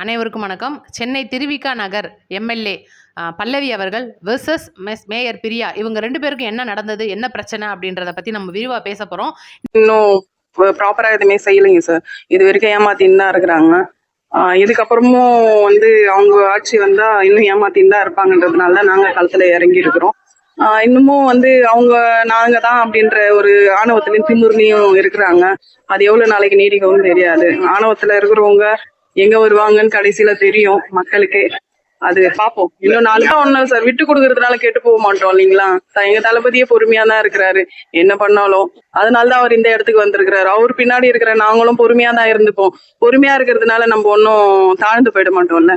அனைவருக்கும் வணக்கம். சென்னை திருவிக நகர் எம்எல்ஏ பல்லவி அவர்கள் வெர்சஸ் மேயர் பிரியா, இவங்க 2 பேருக்கும் என்ன நடந்தது, என்ன பிரச்சனை அப்படின்றத பத்தி நம்ம விரிவா பேச போறோம். இன்னும் ப்ராப்பரா எதுவுமே செய்யலைங்க சார். இது வரைக்கும் ஏமாத்தின்னு தான் இருக்கிறாங்க. இதுக்கப்புறமும் அவங்க ஆட்சி வந்தா இன்னும் ஏமாத்தின்னு தான் இருப்பாங்கன்றதுனால தான் நாங்க களத்துல இறங்கி இருக்கிறோம். இன்னமும் அவங்க நாங்க தான் அப்படின்ற ஒரு ஆணவத்திலையும் திமிர்லையும் இருக்கிறாங்க. அது எவ்வளவு நாளைக்கு நீடிக்கும்னு தெரியாது. ஆணவத்துல இருக்கிறவங்க எங்க வருவாங்கன்னு கடைசியில தெரியும் மக்களுக்கே. அது பாப்போம். இன்னும் 4 தான் ஒண்ணு சார். விட்டு கொடுக்கறதுனால கெட்டு போக மாட்டோம் இல்லைங்களா? எங்க தளபதியே பொறுமையா தான் இருக்கிறாரு என்ன பண்ணாலும். அதனாலதான் அவர் இந்த இடத்துக்கு வந்திருக்கிறாரு. அவர் பின்னாடி இருக்கிற நாங்களும் பொறுமையா தான் இருந்துப்போம். பொறுமையா இருக்கிறதுனால நம்ம ஒன்னும் தாழ்ந்து போயிட மாட்டோம்ல.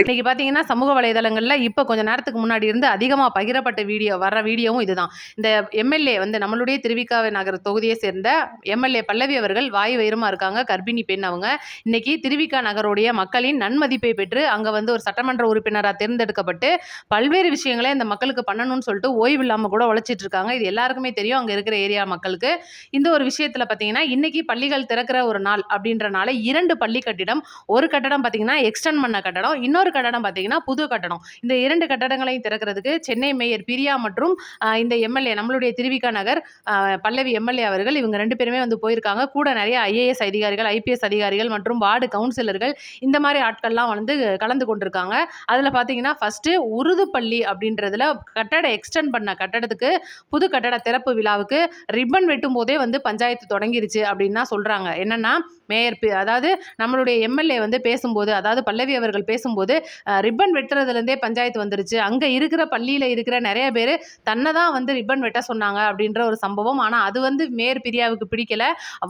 இன்னைக்கு பார்த்தீங்கன்னா சமூக வலைதளங்களில் இப்போ கொஞ்சம் நேரத்துக்கு முன்னாடி இருந்து அதிகமாக பகிரப்பட்ட வீடியோவும் இதுதான். இந்த எம்எல்ஏ நம்மளுடைய திருவிக நகர் தொகுதியை சேர்ந்த எம்எல்ஏ பல்லவி அவர்கள் வாய் வயிறுமா இருக்காங்க. கர்ப்பிணி பெண் அவங்க. இன்னைக்கு திருவிக நகருடைய மக்களின் நன்மதிப்பை பெற்று அங்கே ஒரு சட்டமன்ற உறுப்பினராக தேர்ந்தெடுக்கப்பட்டு பல்வேறு விஷயங்களை இந்த மக்களுக்கு பண்ணணும்னு சொல்லிட்டு ஓய்வு இல்லாமல் கூட உழைச்சிட்டு இருக்காங்க. இது எல்லாருக்குமே தெரியும். அங்கே இருக்கிற ஏரியா மக்களுக்கு இந்த ஒரு விஷயத்தில் பார்த்தீங்கன்னா இன்னைக்கு பள்ளிகள் திறக்கிற ஒரு நாள் அப்படின்றனால 2 பள்ளி கட்டிடம், ஒரு கட்டடம் பார்த்தீங்கன்னா எக்ஸ்டெண்ட் பண்ண கட்டடம், இன்னொரு கட்டடம் பார்த்தீங்கன்னா புது கட்டடம். இந்த 2 கட்டடங்களையும் திறக்கிறதுக்கு சென்னை மேயர் பிரியா மற்றும் இந்த எம்எல்ஏ நம்மளுடைய திருவிக நகர் பல்லவி எம்எல்ஏ அவர்கள் இவங்க 2 பேருமே போயிருக்காங்க. கூட நிறைய ஐஏஎஸ் அதிகாரிகள், ஐபிஎஸ் அதிகாரிகள் மற்றும் வார்டு கவுன்சிலர்கள் இந்த மாதிரி ஆட்கள்லாம் கலந்து கொண்டிருக்காங்க. அதில் பார்த்தீங்கன்னா ஃபர்ஸ்ட் உருது பள்ளி அப்படின்றதுல எக்ஸ்டெண்ட் பண்ண கட்டடத்துக்கு புது கட்டட திறப்பு விழாவுக்கு ரிப்பன் வெட்டும் போதே பஞ்சாயத்து தொடங்கிருச்சு அப்படின்னு தான் சொல்றாங்க. என்னன்னா மேயர் அதாவது நம்மளுடைய எம்எல்ஏ பேசும்போது, அதாவது பல்லவி அவர்கள் பேசும்போது ரிப்பன் வெட்டுறதுலேருந்தே பஞ்சாயத்து வந்துருச்சு. அங்கே இருக்கிற பள்ளியில் இருக்கிற நிறைய பேர் தன்னை தான் ரிப்பன் வெட்ட சொன்னாங்க அப்படின்ற ஒரு சம்பவம். ஆனால் அது மேயர் பிரியாவுக்கு பிடிக்கல.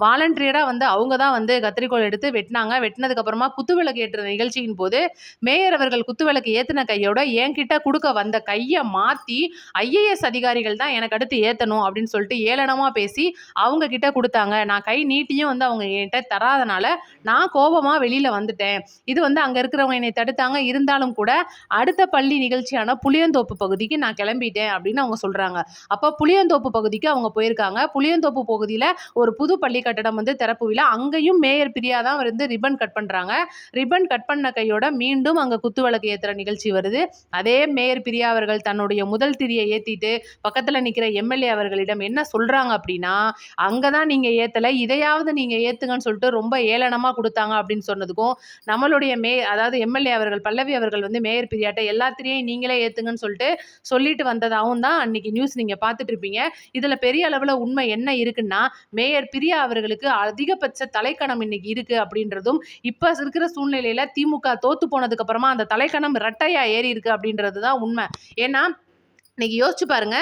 வாலண்டியராக அவங்க தான் கத்திரிக்கோள் எடுத்து வெட்டினாங்க. வெட்டினதுக்கப்புறமா குத்துவிளக்கு ஏற்றுற நிகழ்ச்சியின் போது மேயர் அவர்கள் குத்துவிளக்கு ஏற்றின கையோட என்கிட்ட கொடுக்க வந்த கையை மாற்றி ஐஏஎஸ் அதிகாரிகள் தான் எனக்கு அடுத்து ஏற்றணும் அப்படின்னு சொல்லிட்டு ஏளனமாக பேசி அவங்க கிட்ட கொடுத்தாங்க. நான் கை நீட்டியும் அவங்க என்கிட்ட தராதனால நான் கோபமாக வெளியில் வந்துட்டேன். இது அங்கே இருக்கிறவங்க என்னை தடுத்தாங்க. இருந்தாலும் கூட அடுத்த பள்ளி நிகழ்ச்சியான புளியந்தோப்பு பகுதிக்கு நான் கிளம்பிட்டேன் அப்படின்னு அவங்க சொல்றாங்க. அப்போ புளியந்தோப்பு பகுதிக்கு அவங்க போயிருக்காங்க. புளியந்தோப்பு பகுதியில் ஒரு புது பள்ளி கட்டடம் திறப்பு விழா. அங்கேயும் மேயர் பிரியா தான் ரிப்பன் கட் பண்றாங்க. ரிப்பன் கட் பண்ண கையோட மீண்டும் அங்கே குத்துவிளக்கு ஏற்றுற நிகழ்ச்சி வருது. அதே மேயர் பிரியா அவர்கள் தன்னுடைய முதல் திரியை ஏற்றிட்டு பக்கத்தில் நிற்கிற எம்எல்ஏ அவர்களிடம் என்ன சொல்றாங்க அப்படின்னா, அங்கே தான் நீங்கள் ஏற்றலை, இதையாவது நீங்கள் ஏற்றுங்கன்னு சொல்லிட்டு ரொம்ப ஏளனமாக கொடுத்தாங்க அப்படின்னு சொன்னதுக்கும் நம்மளுடைய அதாவது எம்எல்ஏ அவர்கள் பல்லவி அவர்கள் மேயர் பிரியாட்ட எல்லாத்திரையும் நீங்களே ஏற்றுங்கன்னு சொல்லிட்டு வந்ததாகவும் தான் அன்னைக்கு நியூஸ் நீங்கள் பார்த்துட்டு இருப்பீங்க. இதில் பெரிய அளவில் உண்மை என்ன இருக்குன்னா, மேயர் பிரியா அவர்களுக்கு அதிகபட்ச தலைக்கணம் இன்னைக்கு இருக்கு அப்படின்றதும், இப்போ இருக்கிற சூழ்நிலையில் திமுக தோத்து போனதுக்கு அப்புறமா அந்த தலைக்கணம் இரட்டையா ஏறி இருக்கு அப்படின்றது தான் உண்மை. ஏன்னா இன்னைக்கு யோசிச்சு பாருங்க,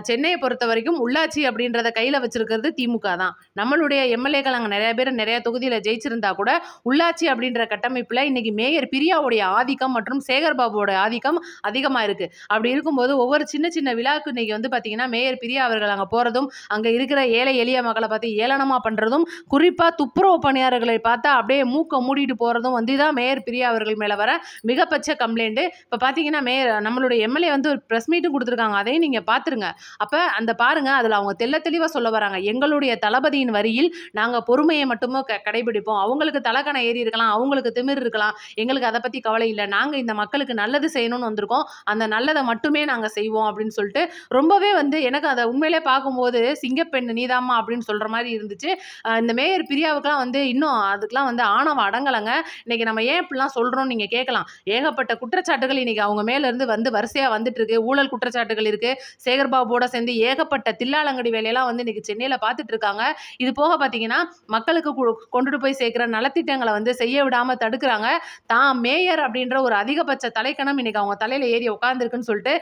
சென்னையை பொறுத்த வரைக்கும் உள்ளாட்சி அப்படின்றத கையில் வச்சிருக்கிறது திமுக தான். நம்மளுடைய எம்எல்ஏக்கள் அங்கே நிறைய பேர் நிறைய தொகுதியில் ஜெயிச்சிருந்தா கூட உள்ளாட்சி அப்படின்ற கட்டமைப்பில் இன்னைக்கு மேயர் பிரியாவுடைய ஆதிக்கம் மற்றும் சேகர்பாபுவோட ஆதிக்கம் அதிகமாக இருக்கு. அப்படி இருக்கும்போது ஒவ்வொரு சின்ன சின்ன விழாக்கு இன்னைக்கு பார்த்தீங்கன்னா மேயர் பிரியா அவர்கள் அங்கே போகிறதும், அங்கே இருக்கிற ஏழை எளிய மக்களை பார்த்து ஏளனமாக பண்ணுறதும், குறிப்பாக துப்புரவு பணியாளர்களை பார்த்தா அப்படியே மூக்க மூடிட்டு போகிறதும் இதுதான் மேயர் பிரியா அவர்கள் மேலே வர மிகப்பட்ச கம்ப்ளைண்ட். இப்போ பார்த்தீங்கன்னா நம்மளுடைய எம்எல்ஏ ஒரு ப்ரெஸ் மீட்டும் கொடுத்துருக்காங்க. அதையும் நீங்க பாத்துருங்க. அப்ப அந்த பாருங்க, அதுல அவங்க தெளிவா சொல்ல வராங்க, எங்களுடைய தளபதியின் வரியில் நாங்க பொறுமையை மட்டுமே கடைபிடிப்போம். அவங்களுக்கு தலக்கணம் ஏறி இருக்கலாம், அவங்களுக்கு திமிர் இருக்கலாம், எங்களுக்கு அதை பத்தி கவலை இல்லை. நாங்க இந்த மக்களுக்கு நல்லது செய்யணும்னு வந்திருக்கோம், அந்த நல்லதை மட்டுமே நாங்க செய்வோம் அப்படின்னு சொல்லிட்டு ரொம்பவே எனக்கு அதை உண்மையிலே பார்க்கும்போது சிங்கப்பெண் நீதாமா அப்படின்னு சொல்ற மாதிரி இருந்துச்சு. இந்த மேயர் பிரியாவுக்குலாம் இன்னும் அதுக்கெல்லாம் ஆணவம் அடங்கலைங்க. இன்னைக்கு நம்ம ஏன் இப்படிலாம் சொல்றோம் நீங்க கேட்கலாம். ஏகப்பட்ட குற்றச்சாட்டுகள் இன்னைக்கு அவங்க மேல இருந்து வரிசையா வந்துட்டு இருக்கு. ஊழல் குற்றச்சாட்டுகள் இருக்கு. சேகர்பாபுவோட சேர்ந்து ஏகப்பட்ட தில்லாலங்கடி வேலையெல்லாம் இன்னைக்கு சென்னையில பார்த்துட்டு இருக்காங்க. இது போக பார்த்தீங்கன்னா மக்களுக்கு கொண்டுட்டு போய் சேர்க்கிற நலத்திட்டங்களை செய்ய விடாம தடுக்கிறாங்க. தான் மேயர் அப்படின்ற ஒரு அதிகபட்ச தலைக்கணம் இன்னைக்கு அவங்க தலையில ஏறி உட்கார்ந்துருக்குன்னு சொல்லிட்டு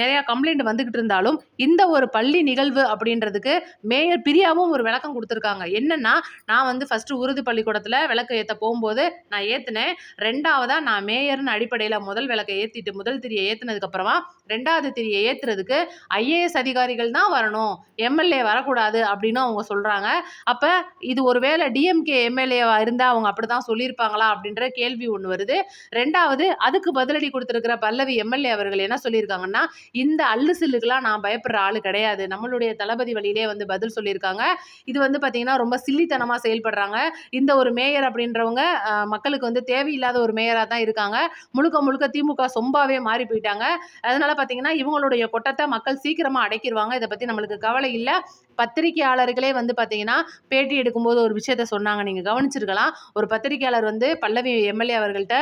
நிறைய கம்ப்ளைண்ட் வந்துகிட்டு இருந்தாலும், இந்த ஒரு பள்ளி நிகழ்வு அப்படின்றதுக்கு மேயர் பிரியாவும் ஒரு விளக்கம் கொடுத்துருக்காங்க. என்னன்னா, நான் ஃபர்ஸ்ட் உருது பள்ளிக்கூடத்துல விளக்கு ஏற்ற போகும்போது நான் ஏத்தினேன். 2வதா நான் மேயர்னு அடிப்படையில் முதல் விளக்கை ஏற்றிட்டு முதல் திரியை ஏற்றினதுக்கு அப்புறமா 2வது திரியை தொகுதியை ஏத்துறதுக்கு ஐஏஎஸ் அதிகாரிகள் தான் வரணும், எம்எல்ஏ வரக்கூடாது அப்படின்னு அவங்க சொல்றாங்க. அப்ப இது ஒருவேளை டிஎம்கே எம்எல்ஏவா இருந்தா அவங்க அப்படிதான் சொல்லியிருப்பாங்களா அப்படின்ற கேள்வி ஒண்ணு வருது. 2வது அதுக்கு பதிலடி கொடுத்திருக்கிற பல்லவி எம்எல்ஏ அவர்கள் என்ன சொல்லியிருக்காங்கன்னா, இந்த அல்லு சில்லுக்கெல்லாம் நான் பயப்படுற ஆளு கிடையாது, நம்மளுடைய தளபதி வழியிலே வந்து பதில் சொல்லியிருக்காங்க. இது வந்து பாத்தீங்கன்னா ரொம்ப சில்லித்தனமா செயல்படுறாங்க. இந்த ஒரு மேயர் அப்படின்றவங்க மக்களுக்கு வந்து தேவையில்லாத ஒரு மேயரா தான் இருக்காங்க. முழுக்க முழுக்க திமுக சொம்பாவே மாறி போயிட்டாங்க. அதனால பாத்தீங்கன்னா இவங்களுடைய கொட்டத்தை மக்கள் சீக்கிரமா அடக்கிடுவாங்க. இதை பத்தி நம்மளுக்கு கவலை இல்லை. பத்திரிகையாளர்களே வந்து பாத்தீங்கன்னா பேட்டி எடுக்கும்போது ஒரு விஷயத்த சொன்னாங்க, நீங்க கவனிச்சிருக்கலாம். ஒரு பத்திரிகையாளர் வந்து பல்லவி எம்எல்ஏ அவர்கள்ட்ட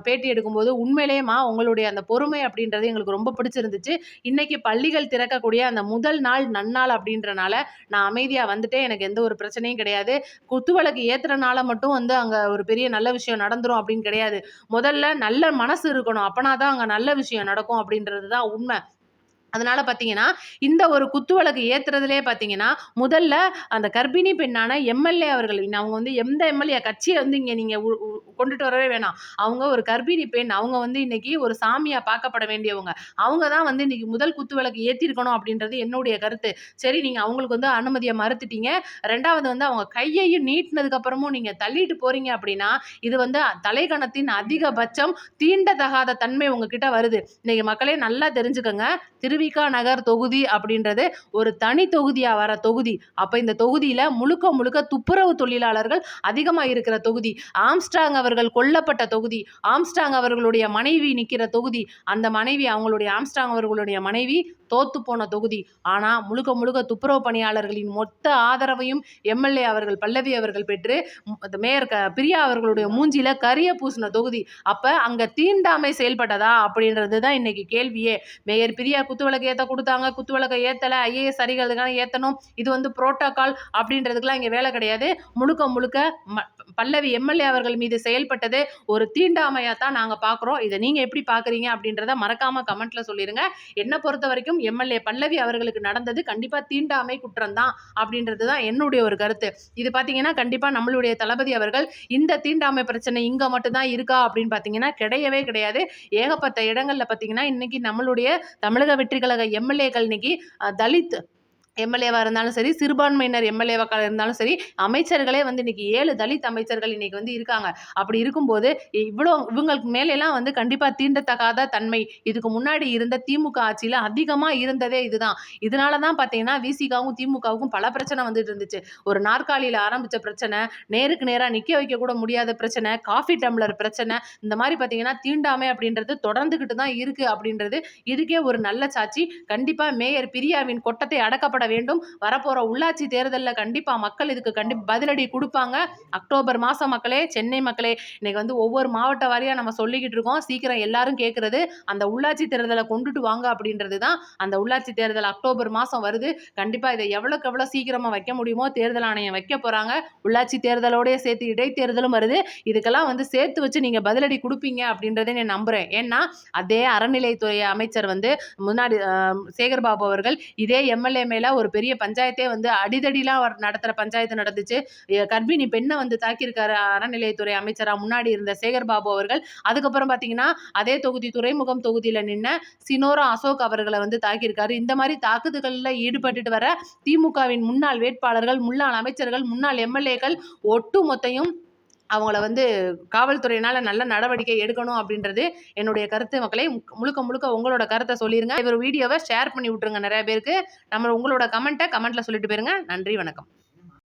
பேட்டி எடுக்கும்போது, உண்மையிலேயேமா உங்களுடைய அந்த பொறுமை அப்படின்றது எங்களுக்கு ரொம்ப பிடிச்சிருந்துச்சு. இன்னைக்கு பள்ளிகள் திறக்கக்கூடிய அந்த முதல் நாள் நன்னாள் அப்படின்றனால நான் அமைதியா வந்துட்டேன். எனக்கு எந்த ஒரு பிரச்சனையும் கிடையாது. குத்துவிளக்கு ஏத்துறனால மட்டும் வந்து அங்க ஒரு பெரிய நல்ல விஷயம் நடந்துரும் அப்படின்னு கிடையாது. முதல்ல நல்ல மனசு இருக்கணும். அப்பனா தான் அங்க நல்ல விஷயம் நடக்கும் அப்படின்றது தான் உண்மை. அதனால பார்த்தீங்கன்னா, இந்த ஒரு குத்துவிளக்கு ஏத்துறதிலே பார்த்தீங்கன்னா, முதல்ல அந்த கர்ப்பிணி பெண்ணான எம்எல்ஏ அவர்கள், அவங்க வந்து எந்த எம்எல்ஏ கட்சிய வந்து இங்க நீங்க உ உ கொண்டுட்டு வரவே வேணாம். அவங்க ஒரு கர்ப்பிணி பெண். அவங்க வந்து இன்னைக்கு ஒரு சாமியா பார்க்கப்பட வேண்டியவங்க. அவங்க தான் வந்து இன்னைக்கு முதல் குத்துவிளக்கு ஏத்தியிருக்கணும் அப்படின்றது என்னுடைய கருத்து. சரி, நீங்க அவங்களுக்கு வந்து அனுமதிய மறுத்துட்டீங்க. 2வது வந்து அவங்க கையையும் நீட்டுனதுக்கு அப்புறமும் நீங்க தள்ளிட்டு போறீங்க அப்படின்னா, இது வந்து தலைகணத்தின் அதிகபட்சம் தீண்டத்தகாத தன்மை உங்ககிட்ட வருது. இன்னைக்கு மக்களே நல்லா தெரிஞ்சுக்கங்க. திருவிக நகர் தொகுதி அப்படின்றது ஒரு தனி தொகுதியா வர தொகுதி. அப்ப இந்த தொகுதியில முழுக்க முழுக்க துப்புரவு தொழிலாளர்கள் அதிகமா இருக்கிற தொகுதி. ஆம்ஸ்ட்ராங் அவர்கள் கொல்லப்பட்ட தொகுதி. ஆம்ஸ்ட்ராங் அவர்களுடைய மனைவி நிக்கிற தொகுதி. அந்த மனைவி, அவங்களுடைய ஆம்ஸ்ட்ராங் அவர்களுடைய மனைவி தோத்து போன தொகுதி. ஆனா முழுக்க முழுக்க துப்புரவு பணியாளர்களின் மொத்த ஆதரவையும் எம்எல்ஏ அவர்கள் பல்லவி அவர்கள் பெற்று மேயர் பிரியா அவர்களுடைய மூஞ்சில கரிய பூசின தொகுதி. அப்ப அங்க தீண்டாமை செயல்பட்டதா அப்படின்றது தான் இன்னைக்கு கேள்வியே. மேயர் பிரியா குத்துவிளக்கு ஏத்த கொடுத்தாங்க, குத்துவிளக்கை ஏத்தல, ஐஏஎஸ் அதிகாரிகளுக்கான ஏத்தணும், இது வந்து புரோட்டோகால் அப்படின்றதுக்கெல்லாம் இங்க வேலை கிடையாது. முழுக்க முழுக்க பல்லவி எம்எல்ஏ அவர்கள் மீது செயல்பட்டது ஒரு தீண்டாமையா தான் நாங்க பாக்குறோம். இதை நீங்க எப்படி பாக்குறீங்க அப்படின்றத மறக்காம கமெண்ட்ல சொல்லிருங்க. என்ன பொறுத்த வரைக்கும் எம்எல்ஏ பல்லவி அவர்களுக்கு நடந்தது கண்டிப்பா தீண்டாமை குற்றம் தான் அப்படின்றது தான் என்னுடைய ஒரு கருத்து. இது பாத்தீங்கன்னா கண்டிப்பா நம்மளுடைய தளபதி அவர்கள் இந்த தீண்டாமை பிரச்சனை இங்க மட்டும் தான் இருக்கா அப்படின்னு பாத்தீங்கன்னா கிடையவே கிடையாது. ஏகப்பட்ட இடங்கள்ல பாத்தீங்கன்னா இன்னைக்கு நம்மளுடைய தமிழக வெற்றி கழக எம்எல்ஏக்கள் இன்னைக்கு தலித் எம்எல்ஏவா இருந்தாலும் சரி, சிறுபான்மையினர் எம்எல்ஏவா இருந்தாலும் சரி, அமைச்சர்களே வந்து இன்னைக்கு 7 தலித் அமைச்சர்கள் இன்னைக்கு வந்து இருக்காங்க. அப்படி இருக்கும்போது இவங்களுக்கு மேலெல்லாம் வந்து கண்டிப்பா தீண்டத்தகாத தன்மை இதுக்கு முன்னாடி இருந்த திமுக ஆட்சியில அதிகமா இருந்ததே இதுதான். இதனால தான் பார்த்தீங்கன்னா விசிகாவும் திமுகவுக்கும் பல பிரச்சனை வந்துட்டு இருந்துச்சு. ஒரு நாற்காலியில ஆரம்பிச்ச பிரச்சனை, நேருக்கு நேரா நிக்க வைக்க கூட முடியாத பிரச்சனை, காஃபி டம்ளர் பிரச்சனை, இந்த மாதிரி பார்த்தீங்கன்னா தீண்டாமை அப்படின்றது தொடர்ந்துகிட்டு தான் இருக்கு அப்படின்றது இதுக்கே ஒரு நல்ல சாட்சி. கண்டிப்பா மேயர் பிரியாவின் கொட்டத்தை அடக்கப்பட வேண்டும். வரப்போற உள்ளாட்சி தேர்தலில் கண்டிப்பா மக்கள் இதுக்கு கண்டிப்பா பதிலடி கொடுப்பாங்க. அக்டோபர் மாசம் மக்களே, சென்னை மக்களே, இன்னைக்கு வந்து ஒவ்வொரு மாவட்ட வாரியா நம்ம சொல்லிக்கிட்டு இருக்கோம். சீக்கிரம் எல்லாரும் கேட்கறது அந்த உள்ளாட்சி தேர்தலை கொண்டுட்டு வாங்க அப்படின்றது தான். அந்த உள்ளாட்சி தேர்தல் அக்டோபர் மாசம் வருது. கண்டிப்பா இதை எவ்வளவுக்கு எவ்வளவு சீக்கிரமா வைக்க முடியுமோ தேர்தல் ஆணையம் வைக்க போறாங்க. உள்ளாட்சி தேர்தலோடய சேர்த்து இடைத்தேர்தலும் வருது. இதுக்கெல்லாம் வந்து சேர்த்து வச்சு நீங்க பதிலடி கொடுப்பீங்க அப்படின்றதை நான் நம்புறேன். ஏன்னா அதே அறநிலைத்துறை அமைச்சர் வந்து முன்னாடி சேகர்பாபு அவர்கள் இதே எம்எல்ஏ மேல ஒரு பெரிய பஞ்சாயத்தே வந்து அடிதடிலாம் நடத்துற பஞ்சாயத்து நடந்துச்சு. கர்ப்பிணி பெண்ணை வந்து தாக்கியிருக்காரு அறநிலையத்துறை அமைச்சரா முன்னாடி இருந்த சேகர்பாபு அவர்கள். அதுக்கப்புறம் பாத்தீங்கன்னா அதே தொகுதி துறைமுகம் தொகுதியில நின்ன சினோரா அசோக் அவர்களை வந்து தாக்கியிருக்காரு. இந்த மாதிரி தாக்குதல்கள்ல ஈடுபட்டுட்டு வர திமுகவின் முன்னாள் வேட்பாளர்கள், முன்னாள் அமைச்சர்கள், முன்னாள் எம்எல்ஏக்கள் ஒட்டு மொத்தையும் அவங்கள வந்து காவல்துறையினால நல்ல நடவடிக்கை எடுக்கணும் அப்படின்றது என்னுடைய கருத்து. மக்களை முழுக்க முழுக்க உங்களோட கருத்தை சொல்லிருங்க. இவர் வீடியோவை ஷேர் பண்ணி விட்டுருங்க நிறைய பேருக்கு. உங்களோட கமெண்ட்டை கமெண்ட்ல சொல்லிட்டு போயிருங்க. நன்றி, வணக்கம்.